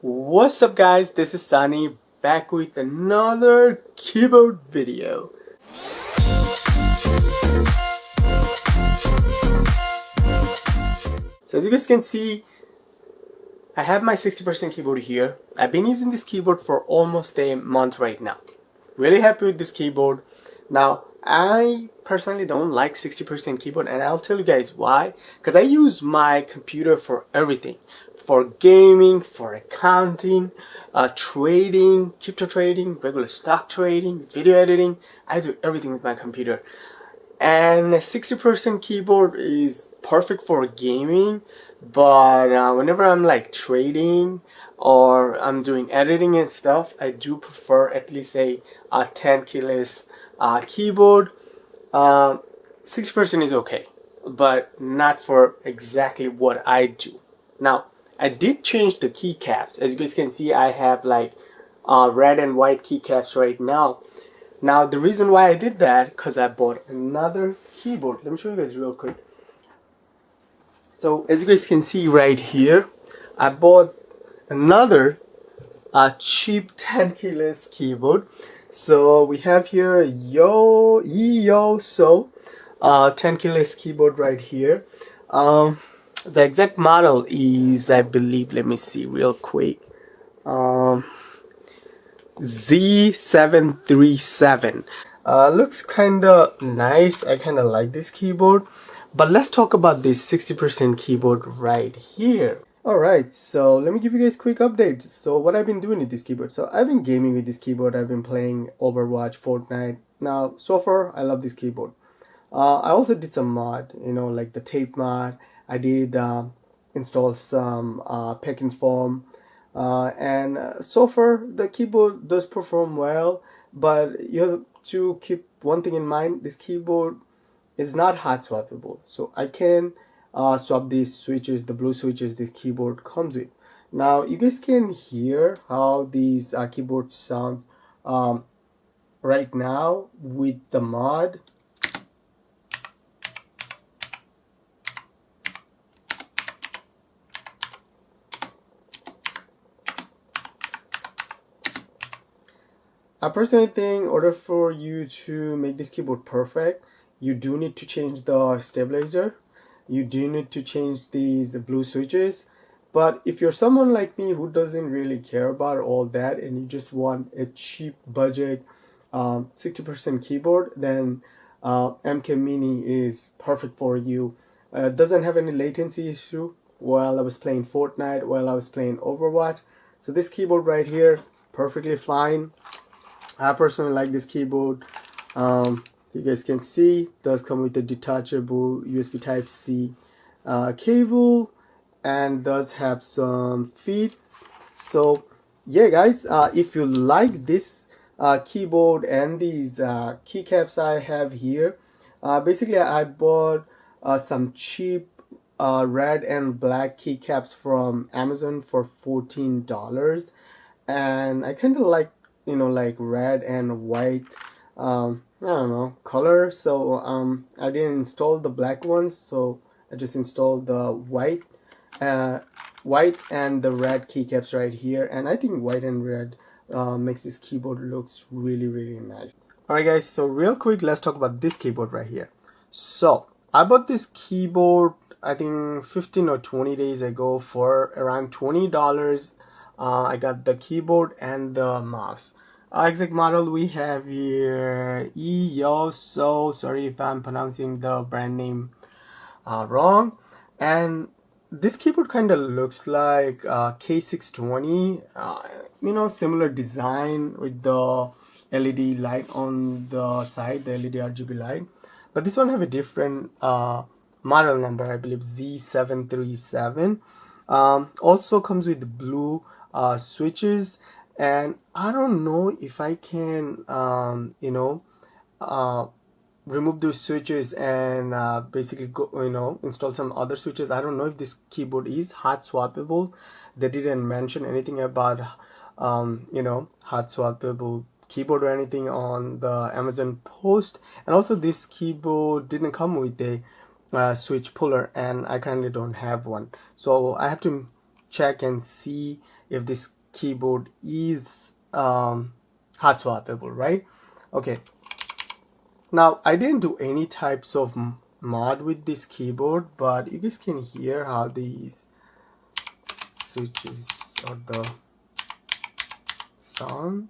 What's up guys, this is Sunny back with another keyboard video. So as you guys can see, I have my 60% keyboard here. I've been using this keyboard for almost a month right now. Really happy with this keyboard. Now I personally don't like 60% keyboard, and I'll tell you guys why. Because I use my computer for everything. For gaming, for accounting, trading, crypto trading, regular stock trading, video editing. I do everything with my computer. And a 60% keyboard is perfect for gaming, but whenever I'm like trading or I'm doing editing and stuff, I do prefer at least a 10 keyless keyboard. 60% is okay, but not for exactly what I do. Now, I did change the keycaps. As you guys can see, I have like red and white keycaps right now. Now, the reason why I did that, because I bought another keyboard. Let me show you guys real quick. So, as you guys can see right here, I bought another cheap 10 keyless keyboard. So, we have here a e-yooso 10 keyless keyboard right here. The exact model is, I believe, let me see real quick, Z737. Looks kinda nice. I kinda like this keyboard. But let's talk about this 60% keyboard right here. Alright, so let me give you guys quick updates. So what I've been doing with this keyboard. So I've been gaming with this keyboard. I've been playing Overwatch, Fortnite. Now, so far, I love this keyboard. I also did some mod, like the tape mod. I did install some pick and form, and so far the keyboard does perform well, but you have to keep one thing in mind: this keyboard is not hot swappable. So I can swap these switches, the blue switches this keyboard comes with. Now you guys can hear how these keyboards sound right now with the mod. I personally think in order for you to make this keyboard perfect, you do need to change the stabilizer. You do need to change these blue switches. But if you're someone like me who doesn't really care about all that and you just want a cheap budget 60% keyboard, then MK Mini is perfect for you. It doesn't have any latency issue while I was playing Fortnite, while I was playing Overwatch. So this keyboard right here, perfectly fine. I personally like this keyboard. You guys can see it does come with a detachable USB Type-C cable and does have some feet. So yeah guys, if you like this keyboard and these keycaps I have here, basically I bought some cheap red and black keycaps from Amazon for $14, and I kind of like like red and white I don't know, color. So I didn't install the black ones, so I just installed the white and the red keycaps right here, and I think white and red makes this keyboard looks really nice. Alright guys, so real quick, let's talk about this keyboard right here. So I bought this keyboard I think 15 or 20 days ago for around $20. I got the keyboard and the mouse. Exact model we have here, e-yooso. Sorry if I'm pronouncing the brand name wrong. And this keyboard kind of looks like K620. Similar design with the LED light on the side, the LED RGB light. But this one have a different model number, I believe Z737. Also comes with blue switches, and I don't know if I can remove those switches and basically go install some other switches. I don't know if this keyboard is hot swappable. They didn't mention anything about hot swappable keyboard or anything on the Amazon post. And also this keyboard didn't come with a switch puller, and I currently don't have one, so I have to check and see if this keyboard is hot swappable, right? Okay, now I didn't do any types of mod with this keyboard, but you guys can hear how these switches or the sound.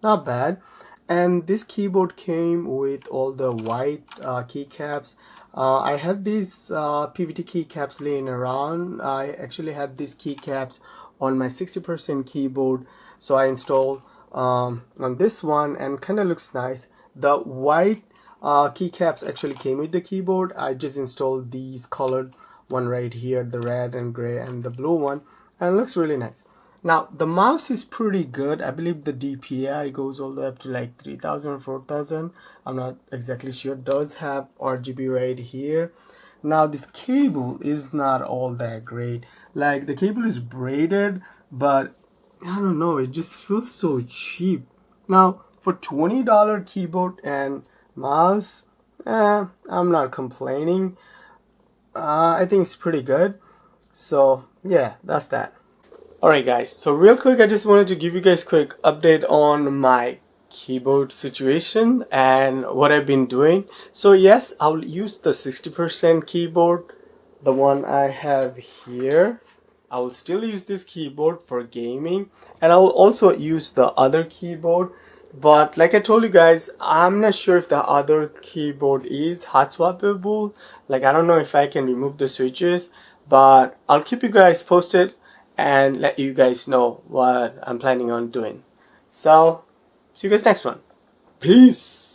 Not bad. And this keyboard came with all the white keycaps. I had these PVT keycaps laying around. I actually had these keycaps on my 60% keyboard, so I installed on this one, and kind of looks nice. The white keycaps actually came with the keyboard. I just installed these colored one right here, the red and gray and the blue one, and it looks really nice. Now the mouse is pretty good. I believe the DPI goes all the way up to like 3000 or 4000. I'm not exactly sure. It does have RGB right here. Now this cable is not all that great. Like the cable is braided, but I don't know, it just feels so cheap. Now for $20 keyboard and mouse, I'm not complaining. I think it's pretty good. So yeah, that's that. Alright guys, so real quick, I just wanted to give you guys a quick update on my keyboard situation and what I've been doing. So yes, I'll use the 60% keyboard, the one I have here. I will still use this keyboard for gaming, and I'll also use the other keyboard. But like I told you guys, I'm not sure if the other keyboard is hot swappable. Like I don't know if I can remove the switches, but I'll keep you guys posted and let you guys know what I'm planning on doing. So, see you guys next one. Peace!